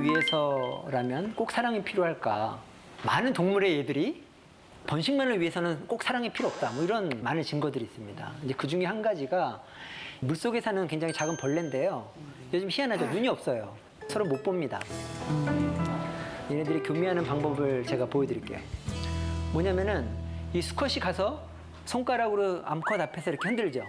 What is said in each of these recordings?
번식만을 위해서라면 꼭 사랑이 필요할까? 많은 동물의 얘들이 번식만을 위해서는 꼭 사랑이 필요 없다. 뭐 이런 많은 증거들이 있습니다. 이제 그 중에 한 가지가 물속에 사는 굉장히 작은 벌레인데요. 요즘 희한하죠. 눈이 없어요. 서로 못 봅니다. 얘네들이 교미하는 방법을 제가 보여드릴게요. 뭐냐면은 이 수컷이 가서 손가락으로 암컷 앞에서 이렇게 흔들죠.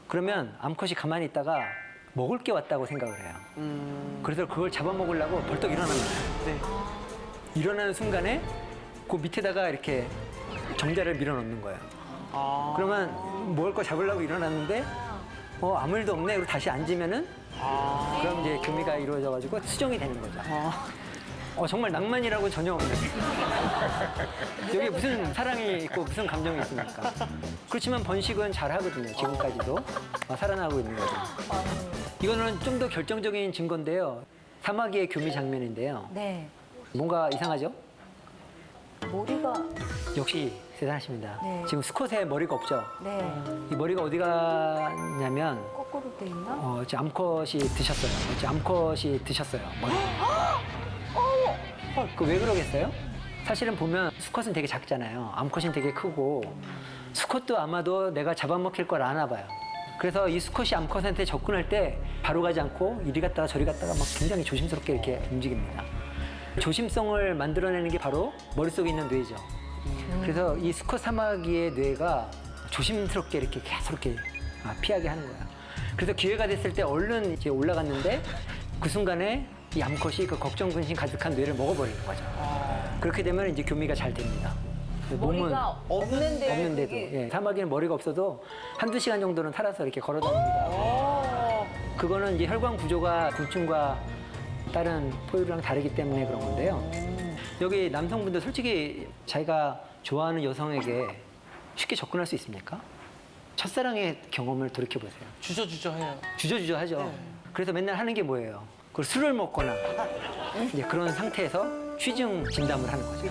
그러면 암컷이 가만히 있다가 먹을 게 왔다고 생각을 해요. 그래서 그걸 잡아먹으려고 벌떡 일어납니다. 일어나는 순간에 그 밑에다가 이렇게 정자를 밀어넣는 거예요. 그러면 먹을 거 잡으려고 일어났는데 아무 일도 없네. 그리고 다시 앉으면은 그럼 이제 교미가 이루어져가지고 수정이 되는 거죠. 정말 낭만이라고 전혀 없는. 여기 무슨 사랑이 있고 무슨 감정이 있습니까? 그렇지만 번식은 잘 하거든요. 지금까지도 살아나고 있는 거죠. 이거는 좀 더 결정적인 증거인데요. 사마귀의 교미 장면인데요. 네. 뭔가 이상하죠? 머리가 역시 대단하십니다. 네. 지금 수컷의 머리가 없죠? 네. 이 머리가 어디 갔냐면 거꾸로 돼 있나? 지 암컷이 드셨어요. 지 암컷이 드셨어요. 머리. 그 왜 그러겠어요? 사실은 보면 수컷은 되게 작잖아요. 암컷은 되게 크고 수컷도 아마도 내가 잡아먹힐 걸 아나 봐요. 그래서 이 수컷이 암컷한테 접근할 때 바로 가지 않고 이리 갔다가 저리 갔다가 막 굉장히 조심스럽게 이렇게 움직입니다. 조심성을 만들어내는 게 바로 머릿속에 있는 뇌죠. 그래서 이 수컷 사마귀의 뇌가 조심스럽게 이렇게 계속 이렇게 피하게 하는 거야. 그래서 기회가 됐을 때 얼른 이제 올라갔는데 그 순간에 이 암컷이 그 걱정 근심 가득한 뇌를 먹어버리는 거죠. 그렇게 되면 이제 교미가 잘 됩니다. 머리가 없는데 없는데도 예, 사마귀는 머리가 없어도 한두 시간 정도는 살아서 이렇게 걸어다닙니다. 그거는 이제 혈관 구조가 곤충과 다른 포유류랑 다르기 때문에 그런 건데요. 여기 남성분들 솔직히 자기가 좋아하는 여성에게 쉽게 접근할 수 있습니까? 첫사랑의 경험을 돌이켜보세요. 주저주저 해요. 주저주저 하죠. 그래서 맨날 하는 게 뭐예요? 그걸 술을 먹거나 이제 그런 상태에서 취중 진담을 하는 거죠.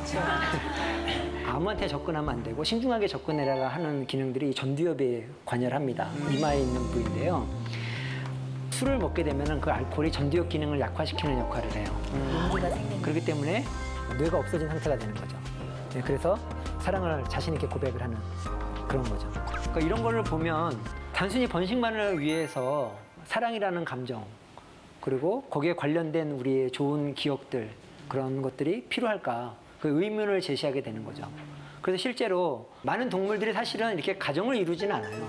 아무한테 접근하면 안 되고 신중하게 접근해라 하는 기능들이 전두엽에 관여합니다. 이마에 있는 부위인데요. 술을 먹게 되면 그 알코올이 전두엽 기능을 약화시키는 역할을 해요. 용기가 생긴. 그렇기 때문에 뇌가 없어진 상태가 되는 거죠. 네, 그래서 사랑을 자신 있게 고백을 하는 그런 거죠. 그러니까 이런 거를 보면 단순히 번식만을 위해서 사랑이라는 감정 그리고 거기에 관련된 우리의 좋은 기억들 그런 것들이 필요할까 그 의문을 제시하게 되는 거죠. 그래서 실제로 많은 동물들이 사실은 이렇게 가정을 이루지는 않아요.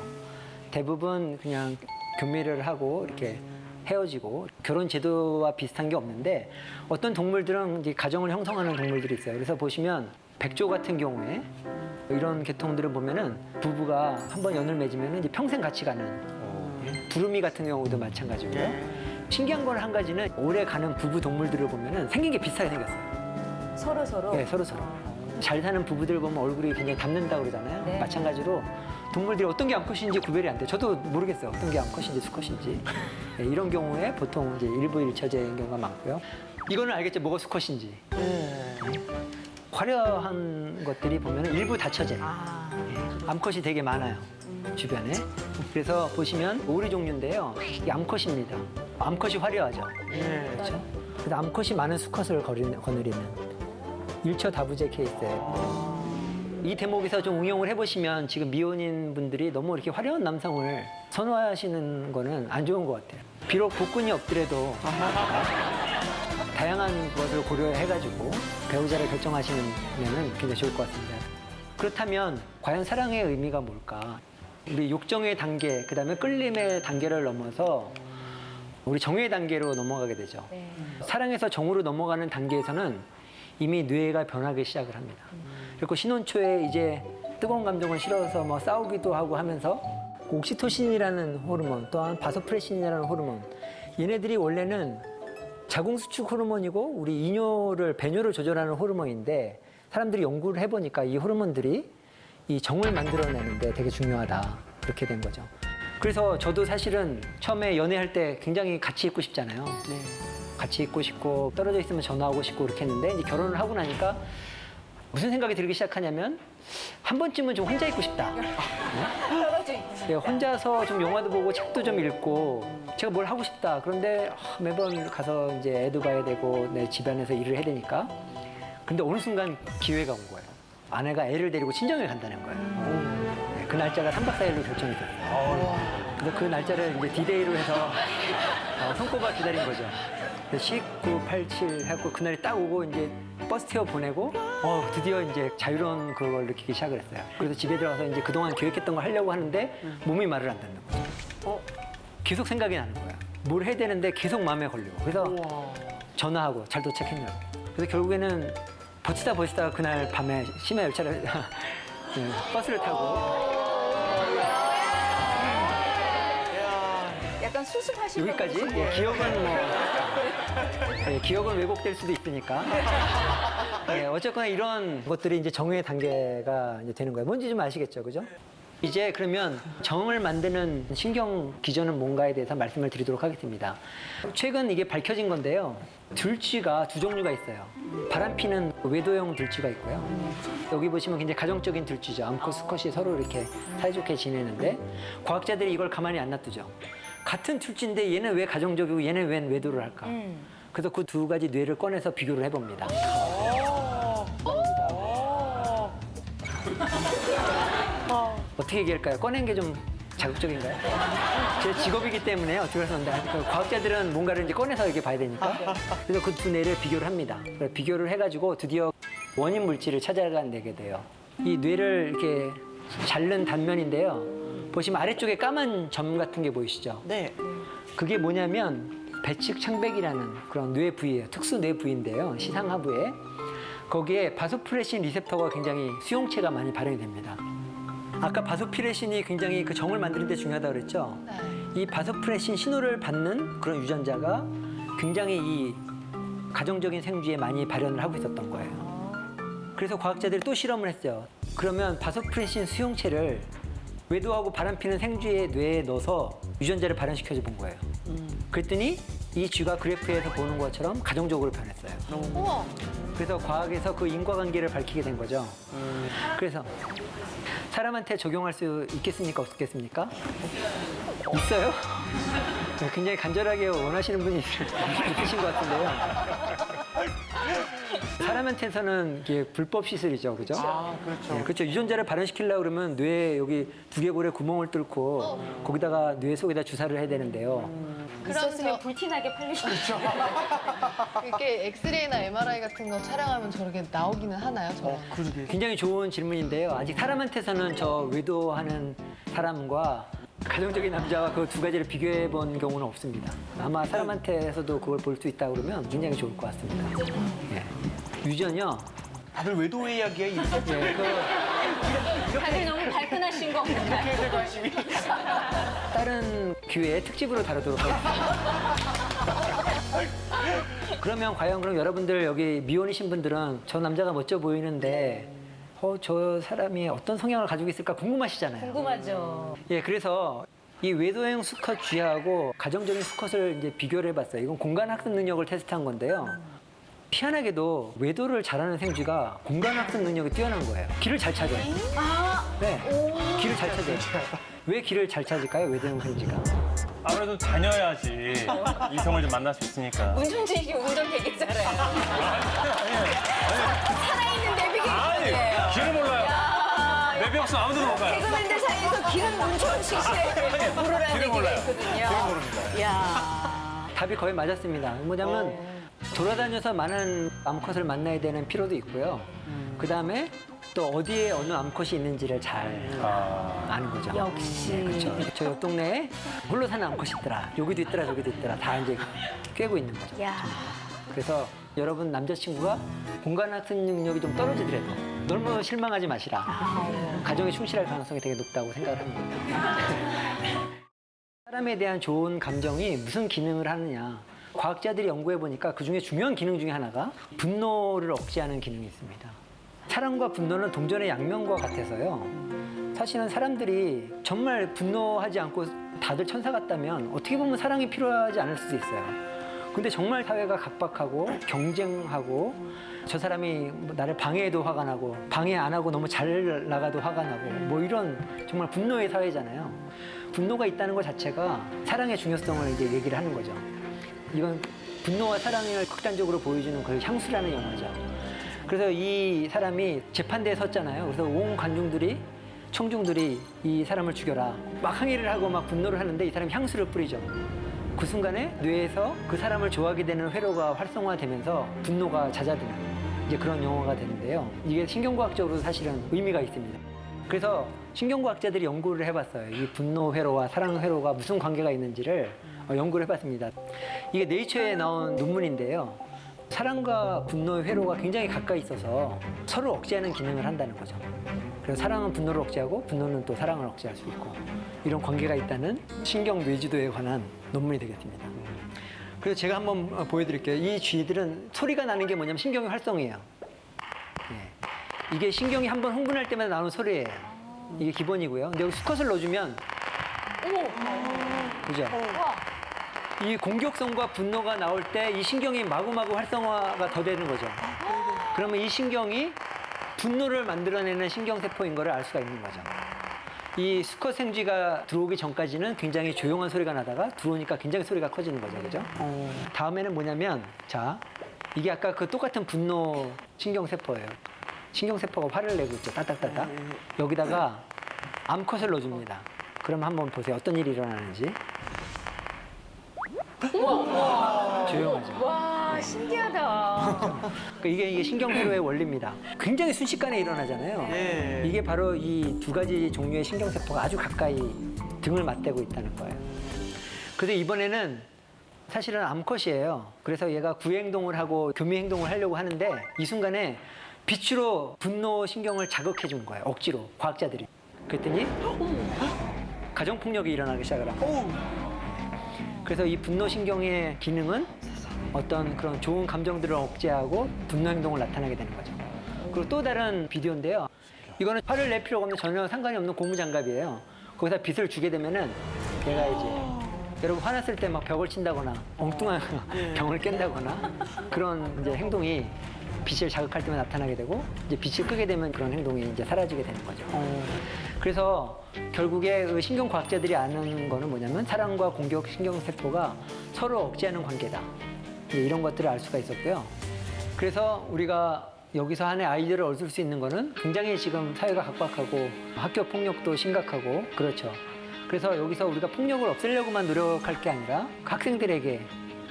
대부분 그냥 교미를 하고 이렇게 헤어지고 결혼 제도와 비슷한 게 없는데 어떤 동물들은 이제 가정을 형성하는 동물들이 있어요. 그래서 보시면 백조 같은 경우에 이런 계통들을 보면은 부부가 한번 연을 맺으면 이제 평생 같이 가는 두루미 같은 경우도 마찬가지고요. 신기한 건 한 가지는 오래 가는 부부 동물들을 보면은 생긴 게 비슷하게 생겼어요. 서로. 네, 서로. 잘 사는 부부들 보면 얼굴이 굉장히 닮는다고 그러잖아요. 네. 마찬가지로 동물들이 어떤 게 암컷인지 구별이 안 돼요. 저도 모르겠어요. 어떤 게 암컷인지 수컷인지. 네, 이런 경우에 보통 이제 일부 일처제인 경우가 많고요. 이거는 알겠죠? 뭐가 수컷인지. 화려한 것들이 보면 일부 다처제. 암컷이 되게 많아요. 주변에. 그래서 보시면 오리 종류인데요. 이 암컷입니다. 암컷이 화려하죠. 그렇죠? 그래서 암컷이 많은 수컷을 거느리는 일처 다부제 케이스예요. 이 대목에서 좀 응용을 해보시면 지금 미혼인 분들이 너무 이렇게 화려한 남성을 선호하시는 거는 안 좋은 것 같아요. 비록 복근이 없더라도 다양한 것을 고려해가지고 배우자를 결정하시면 굉장히 좋을 것 같습니다. 그렇다면 과연 사랑의 의미가 뭘까? 우리 욕정의 단계, 그 다음에 끌림의 단계를 넘어서 우리 정의 단계로 넘어가게 되죠. 네. 사랑에서 정으로 넘어가는 단계에서는 이미 뇌가 변하기 시작을 합니다. 그리고 신혼 초에 이제 뜨거운 감정을 싫어서 뭐 싸우기도 하고 하면서 옥시토신이라는 호르몬, 또한 바소프레신이라는 호르몬, 얘네들이 원래는 자궁수축 호르몬이고 우리 이뇨를 배뇨를 조절하는 호르몬인데 사람들이 연구를 해보니까 이 호르몬들이 이 정을 만들어내는데 되게 중요하다 이렇게 된 거죠. 그래서 저도 사실은 처음에 연애할 때 굉장히 같이 있고 싶잖아요. 같이 있고 싶고 떨어져 있으면 전화하고 싶고 이렇게 했는데 이제 결혼을 하고 나니까 무슨 생각이 들기 시작하냐면 한 번쯤은 좀 혼자 있고 싶다. 떨어져 있는. 네, 혼자서 좀 영화도 보고 책도 좀 읽고 제가 뭘 하고 싶다. 그런데 매번 가서 이제 애도 봐야 되고 내 집안에서 일을 해야 되니까. 근데 어느 순간 기회가 온 거예요. 아내가 애를 데리고 친정에 간다는 거예요. 네, 그 날짜가 3박 4일로 결정이 됐어요. 그래서 그 날짜를 이제 디데이로 해서 손꼽아 기다린 거죠. 19, 87 해갖고 그날이 딱 오고 이제 버스 태워 보내고 드디어 이제 자유로운 그걸 느끼기 시작을 했어요. 그래서 집에 들어가서 이제 그동안 계획했던 걸 하려고 하는데 몸이 말을 안 듣는 거죠. 계속 생각이 나는 거야. 뭘 해야 되는데 계속 마음에 걸리고. 그래서 전화하고 잘 도착했냐고. 그래서 결국에는 버티다 그날 밤에 심야 열차를 네, 버스를 타고 약간 수습하신 여기까지. 예, 기억은 기억은 왜곡될 수도 있으니까. 예, 어쨌거나 이런 것들이 이제 정의 단계가 이제 되는 거예요. 뭔지 좀 아시겠죠, 그죠? 이제 그러면 정을 만드는 신경 기전은 뭔가에 대해서 말씀을 드리도록 하겠습니다. 최근 이게 밝혀진 건데요. 들쥐가 두 종류가 있어요. 바람피는 외도형 들쥐가 있고요. 여기 보시면 굉장히 가정적인 들쥐죠. 암컷, 수컷이 서로 이렇게 사이좋게 지내는데 과학자들이 이걸 가만히 안 놔두죠. 같은 들쥐인데 얘는 왜 가정적이고 얘는 왜 외도를 할까? 그래서 그 두 가지 뇌를 꺼내서 비교를 해봅니다. 어떻게 얘기할까요? 꺼낸 게 좀 자극적인가요? 제 직업이기 때문에 어떻게 해서 과학자들은 뭔가를 이제 꺼내서 이렇게 봐야 되니까. 그래서 그 두 뇌를 비교를 합니다. 비교를 해가지고 드디어 원인 물질을 찾아내게 돼요. 이 뇌를 이렇게 자른 단면인데요. 보시면 아래쪽에 까만 점 같은 게 보이시죠? 네. 그게 뭐냐면 배측 창백이라는 그런 뇌 부위예요. 특수 뇌 부위인데요. 시상하부에. 거기에 바소프레신 리셉터가 굉장히 수용체가 많이 발현이 됩니다. 아까 바소프레신이 굉장히 그 정을 만드는 데 중요하다고 그랬죠? 이 바소프레신 신호를 받는 그런 유전자가 굉장히 이 가정적인 생쥐에 많이 발현을 하고 있었던 거예요. 그래서 과학자들이 또 실험을 했어요. 그러면 바소프레신 수용체를 외도하고 바람피는 생쥐의 뇌에 넣어서 유전자를 발현시켜줘 본 거예요. 그랬더니 이 쥐가 그래프에서 보는 것처럼 가정적으로 변했어요. 우와. 그래서 과학에서 그 인과관계를 밝히게 된 거죠. 그래서 사람한테 적용할 수 있겠습니까? 없겠습니까? 있어요? 굉장히 간절하게 원하시는 분이 있으신 것 같은데요. 사람한테서는 이게 불법 시술이죠, 그죠? 아, 그렇죠. 네, 그렇죠. 유전자를 발현시키려고 그러면 뇌에 여기 두개골에 구멍을 뚫고 거기다가 뇌 속에다 주사를 해야 되는데요. 있었으면 불티나게 팔리셨죠. 이게 엑스레이나 MRI 같은 거 촬영하면 저렇게 나오기는 하나요? 그러게. 굉장히 좋은 질문인데요. 아직 사람한테서는 저 외도하는 사람과 가정적인 남자와 그 두 가지를 비교해 본 경우는 없습니다. 아마 사람한테서도 그걸 볼 수 있다 그러면 굉장히 좋을 것 같습니다. 예. 유전이요. 다들 외도의 이야기에 이렇게 예, 다들 너무 발끈하신 거 같아요. 대 관심이. 다른 기회에 특집으로 다루도록 하겠습니다. 그러면 과연 그럼 여러분들 여기 미혼이신 분들은 저 남자가 멋져 보이는데 저 사람이 어떤 성향을 가지고 있을까 궁금하시잖아요. 궁금하죠. 예, 그래서 이 외도형 수컷 쥐하고 가정적인 수컷을 이제 비교를 해봤어요. 이건 공간학습 능력을 테스트한 건데요. 희한하게도 외도를 잘하는 생쥐가 공간학습 능력이 뛰어난 거예요. 길을 잘 찾아요. 네, 길을 잘 찾아요. 왜 길을 잘 찾을까요? 외도형 생쥐가. 아무래도 다녀야지 이성을 좀 만날 수 있으니까. 문준진 씨 운전 되게 잘해요. 살아있는 내비게이션이에요. 아니, 길을 몰라요. 내비 없으면 아무데도 못 가요. 개그맨들 사이에서 길은 문천식 씨의 모르라는 길을 얘기가 몰라요. 있거든요. 길을 모릅니다. 이야. 답이 거의 맞았습니다. 뭐냐면 돌아다녀서 많은 암컷을 만나야 되는 필요도 있고요. 그 다음에 또 어디에 어느 암컷이 있는지를 잘 아는 거죠. 역시. 그렇죠. 저 옆 동네에 홀로 사는 암컷이 있더라. 여기도 있더라, 저기도 있더라. 다 이제 꿰고 있는 거죠. 야. 그래서 여러분 남자친구가 공간학습 능력이 좀 떨어지더라도 너무 실망하지 마시라. 가정에 충실할 가능성이 되게 높다고 생각을 합니다. 사람에 대한 좋은 감정이 무슨 기능을 하느냐. 과학자들이 연구해 보니까 그 중에 중요한 기능 중에 하나가 분노를 억제하는 기능이 있습니다. 사랑과 분노는 동전의 양면과 같아서요. 사실은 사람들이 정말 분노하지 않고 다들 천사 같다면 어떻게 보면 사랑이 필요하지 않을 수도 있어요. 근데 정말 사회가 각박하고 경쟁하고 저 사람이 뭐 나를 방해해도 화가 나고 방해 안 하고 너무 잘 나가도 화가 나고 뭐 이런 정말 분노의 사회잖아요. 분노가 있다는 것 자체가 사랑의 중요성을 이제 얘기를 하는 거죠. 이건 분노와 사랑을 극단적으로 보여주는 그 향수라는 영화죠. 그래서 이 사람이 재판대에 섰잖아요. 그래서 온 관중들이 청중들이 이 사람을 죽여라 막 항의를 하고 막 분노를 하는데 이 사람이 향수를 뿌리죠. 그 순간에 뇌에서 그 사람을 좋아하게 되는 회로가 활성화되면서 분노가 잦아드는 이제 그런 영화가 되는데요. 이게 신경과학적으로 사실은 의미가 있습니다. 그래서 신경과학자들이 연구를 해봤어요. 이 분노 회로와 사랑 회로가 무슨 관계가 있는지를 연구를 해봤습니다. 이게 네이처에 나온 논문인데요. 사랑과 분노의 회로가 굉장히 가까이 있어서 서로 억제하는 기능을 한다는 거죠. 그래서 사랑은 분노를 억제하고 분노는 또 사랑을 억제할 수 있고 이런 관계가 있다는 신경 뇌지도에 관한 논문이 되겠습니다. 그래서 제가 한번 보여드릴게요. 이 쥐들은 소리가 나는 게 뭐냐면 신경의 활성이에요. 예. 이게 신경이 한번 흥분할 때마다 나오는 소리예요. 이게 기본이고요. 근데 여기 수컷을 넣어주면 그죠? 이 공격성과 분노가 나올 때 이 신경이 마구마구 활성화가 더 되는 거죠. 그러면 이 신경이 분노를 만들어내는 신경세포인 거를 알 수가 있는 거죠. 이 수컷 생쥐가 들어오기 전까지는 굉장히 조용한 소리가 나다가 들어오니까 굉장히 소리가 커지는 거죠. 그죠? 다음에는 뭐냐면, 자, 이게 아까 그 똑같은 분노 신경세포예요. 신경세포가 화를 내고 있죠. 따닥따닥. 여기다가 암컷을 넣어줍니다. 그럼 한번 보세요. 어떤 일이 일어나는지. 조용하죠. 와, 신기하다. 그러니까 이게 신경회로의 원리입니다. 굉장히 순식간에 일어나잖아요. 네. 이게 바로 이 두 가지 종류의 신경세포가 아주 가까이 등을 맞대고 있다는 거예요. 그래서 이번에는 사실은 암컷이에요. 그래서 얘가 구행동을 하고 교미행동을 하려고 하는데 이 순간에 빛으로 분노 신경을 자극해 준 거예요. 억지로 과학자들이. 그랬더니 가정폭력이 일어나기 시작을 한 거예요. 그래서 이 분노신경의 기능은 어떤 그런 좋은 감정들을 억제하고 분노 행동을 나타나게 되는 거죠. 그리고 또 다른 비디오인데요. 이거는 화를 낼 필요가 없는 전혀 상관이 없는 고무장갑이에요. 거기다 빛을 주게 되면은 얘가 이제 여러분 화났을 때 막 벽을 친다거나 엉뚱한 병을 깬다거나 그런 이제 행동이 빛을 자극할 때만 나타나게 되고 이제 빛을 끄게 되면 그런 행동이 이제 사라지게 되는 거죠. 그래서 결국에 그 신경과학자들이 아는 거는 뭐냐면 사랑과 공격 신경세포가 서로 억제하는 관계다. 이런 것들을 알 수가 있었고요. 그래서 우리가 여기서 한해 아이디어를 얻을 수 있는 거는 굉장히 지금 사회가 각박하고 학교 폭력도 심각하고 그렇죠. 그래서 여기서 우리가 폭력을 없애려고만 노력할 게 아니라 학생들에게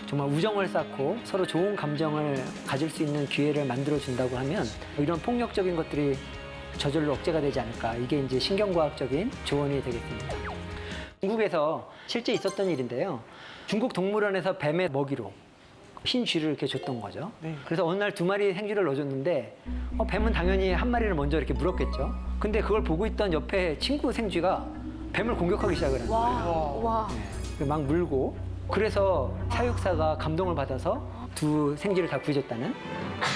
정말 우정을 쌓고 서로 좋은 감정을 가질 수 있는 기회를 만들어 준다고 하면 이런 폭력적인 것들이 저절로 억제가 되지 않을까. 이게 이제 신경과학적인 조언이 되겠습니다. 중국에서 실제 있었던 일인데요. 중국 동물원에서 뱀의 먹이로 흰 쥐를 이렇게 줬던 거죠. 그래서 어느 날 2마리 생쥐를 넣어줬는데 뱀은 당연히 한 마리를 먼저 이렇게 물었겠죠. 근데 그걸 보고 있던 옆에 친구 생쥐가 뱀을 공격하기 시작을 하는 거예요. 와. 막 물고 그래서 사육사가 감동을 받아서 두 생쥐를 다 구해줬다는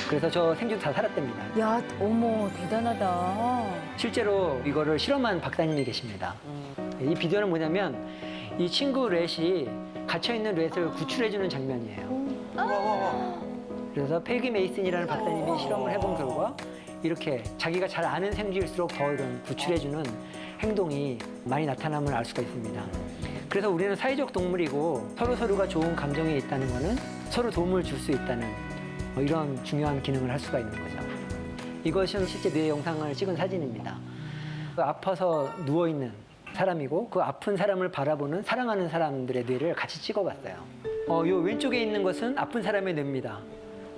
그래서 저 생쥐도 다 살았답니다. 야, 어머, 대단하다. 실제로 이거를 실험한 박사님이 계십니다. 이 비디오는 뭐냐면 이 친구 렛이 갇혀있는 렛을 구출해주는 장면이에요. 그래서 페이기 메이슨이라는 박사님이 실험을 해본 결과 이렇게 자기가 잘 아는 생쥐일수록 더 이런 구출해주는 행동이 많이 나타남을 알 수가 있습니다. 그래서 우리는 사회적 동물이고 서로가 좋은 감정이 있다는 거는 서로 도움을 줄 수 있다는 이런 중요한 기능을 할 수가 있는 거죠. 이것은 실제 뇌 영상을 찍은 사진입니다. 아파서 누워있는 사람이고 그 아픈 사람을 바라보는 사랑하는 사람들의 뇌를 같이 찍어봤어요. 요 왼쪽에 있는 것은 아픈 사람의 뇌입니다.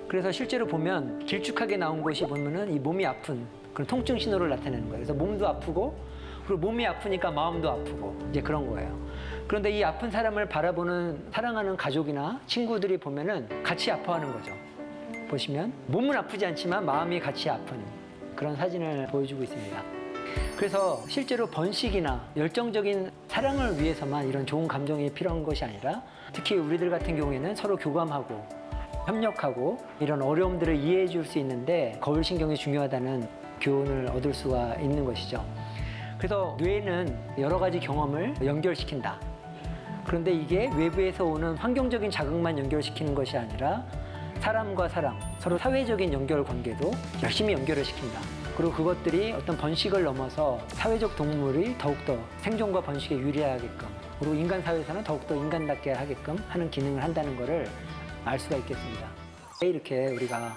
그래서 실제로 보면 길쭉하게 나온 곳이 보면은 이 몸이 아픈 그런 통증 신호를 나타내는 거예요. 그래서 몸도 아프고 그리고 몸이 아프니까 마음도 아프고 이제 그런 거예요. 그런데 이 아픈 사람을 바라보는 사랑하는 가족이나 친구들이 보면은 같이 아파하는 거죠. 보시면 몸은 아프지 않지만 마음이 같이 아픈 그런 사진을 보여주고 있습니다. 그래서 실제로 번식이나 열정적인 사랑을 위해서만 이런 좋은 감정이 필요한 것이 아니라 특히 우리들 같은 경우에는 서로 교감하고 협력하고 이런 어려움들을 이해해 줄 수 있는데 거울신경이 중요하다는 교훈을 얻을 수가 있는 것이죠. 그래서 뇌는 여러 가지 경험을 연결시킨다. 그런데 이게 외부에서 오는 환경적인 자극만 연결시키는 것이 아니라 사람과 사람, 서로 사회적인 연결 관계도 열심히 연결을 시킨다. 그리고 그것들이 어떤 번식을 넘어서 사회적 동물이 더욱더 생존과 번식에 유리하게끔, 그리고 인간 사회에서는 더욱더 인간답게 하게끔 하는 기능을 한다는 것을 알 수가 있겠습니다. 왜 이렇게 우리가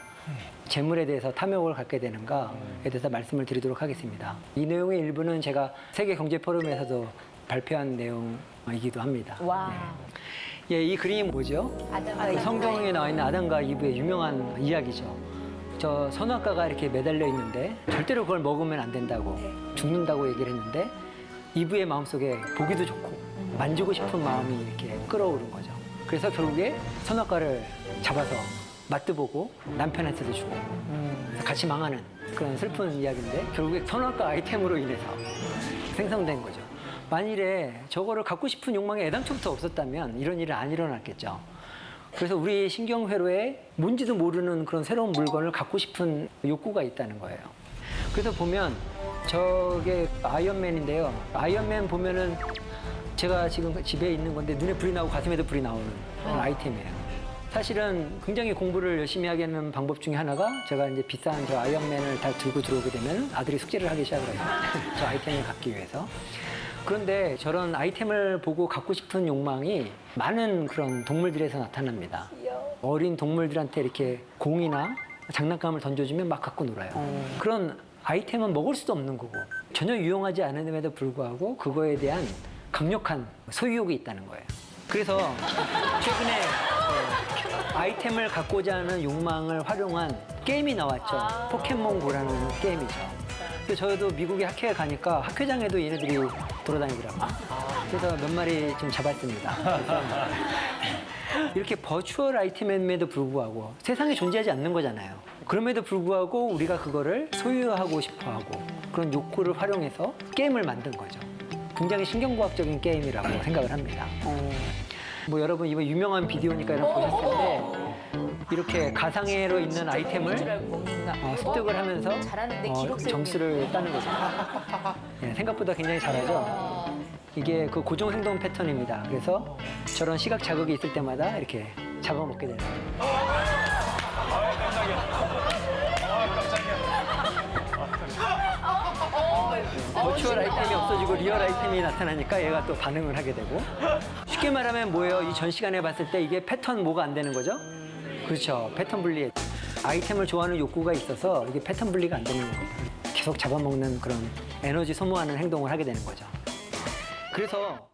재물에 대해서 탐욕을 갖게 되는가에 대해서 말씀을 드리도록 하겠습니다. 이 내용의 일부는 제가 세계경제포럼에서도 발표한 내용이기도 합니다. 와. 예, 이 그림이 뭐죠? 아담. 성경에 나와 있는 아담과 이브의 유명한 이야기죠. 저 선악과가 이렇게 매달려 있는데 절대로 그걸 먹으면 안 된다고 죽는다고 얘기를 했는데 이브의 마음속에 보기도 좋고 만지고 싶은 마음이 이렇게 끌어오른 거죠. 그래서 결국에 선악과를 잡아서 맛도 남편한테도 주고 그래서 같이 망하는 그런 슬픈 이야기인데 결국에 선악과 아이템으로 인해서 생성된 거죠. 만일에 저거를 갖고 싶은 욕망이 애당초부터 없었다면 이런 일은 안 일어났겠죠. 그래서 우리 신경회로에 뭔지도 모르는 그런 새로운 물건을 갖고 싶은 욕구가 있다는 거예요. 그래서 보면 저게 아이언맨인데요. 아이언맨 보면은 제가 지금 집에 있는 건데 눈에 불이 나고 가슴에도 불이 나오는 그런 아이템이에요. 사실은 굉장히 공부를 열심히 하게 하는 방법 중에 하나가 제가 이제 비싼 저 아이언맨을 다 들고 들어오게 되면 아들이 숙제를 하기 시작을 해요. 저 아이템을 갖기 위해서. 그런데 저런 아이템을 보고 갖고 싶은 욕망이 많은 그런 동물들에서 나타납니다. 어린 동물들한테 이렇게 공이나 장난감을 던져주면 막 갖고 놀아요. 그런 아이템은 먹을 수도 없는 거고 전혀 유용하지 않음에도 불구하고 그거에 대한 강력한 소유욕이 있다는 거예요. 그래서 최근에 아이템을 갖고자 하는 욕망을 활용한 게임이 나왔죠. 포켓몬고라는 게임이죠. 그래서 저도 미국에 학회에 가니까 학회장에도 얘네들이 돌아다니더라고요. 그래서 몇 마리 좀 잡았습니다. 그래서 이렇게 버추얼 아이템임에도 불구하고 세상에 존재하지 않는 거잖아요. 그럼에도 불구하고 우리가 그거를 소유하고 싶어 하고 그런 욕구를 활용해서 게임을 만든 거죠. 굉장히 신경과학적인 게임이라고 생각을 합니다. 뭐 여러분 이번 유명한 비디오니까 여러분 보셨을 텐데 이렇게 가상회로 있는 아이템을 습득을 하면서 잘하는데 기록 세우기. 점수를 따는 거죠. 예, 생각보다 굉장히 잘하죠. 이게 그 고정 행동 패턴입니다. 그래서 저런 시각 자극이 있을 때마다 이렇게 잡아먹게 되는 거죠. 버추얼 아이템이 없어지고 리얼 아이템이 나타나니까 얘가 또 반응을 하게 되고 쉽게 말하면 뭐예요? 이 전 시간에 봤을 때 이게 패턴 뭐가 안 되는 거죠? 그렇죠. 패턴 분리. 아이템을 좋아하는 욕구가 있어서 이게 패턴 분리가 안 되는 거예요. 계속 잡아먹는 그런 에너지 소모하는 행동을 하게 되는 거죠. 그래서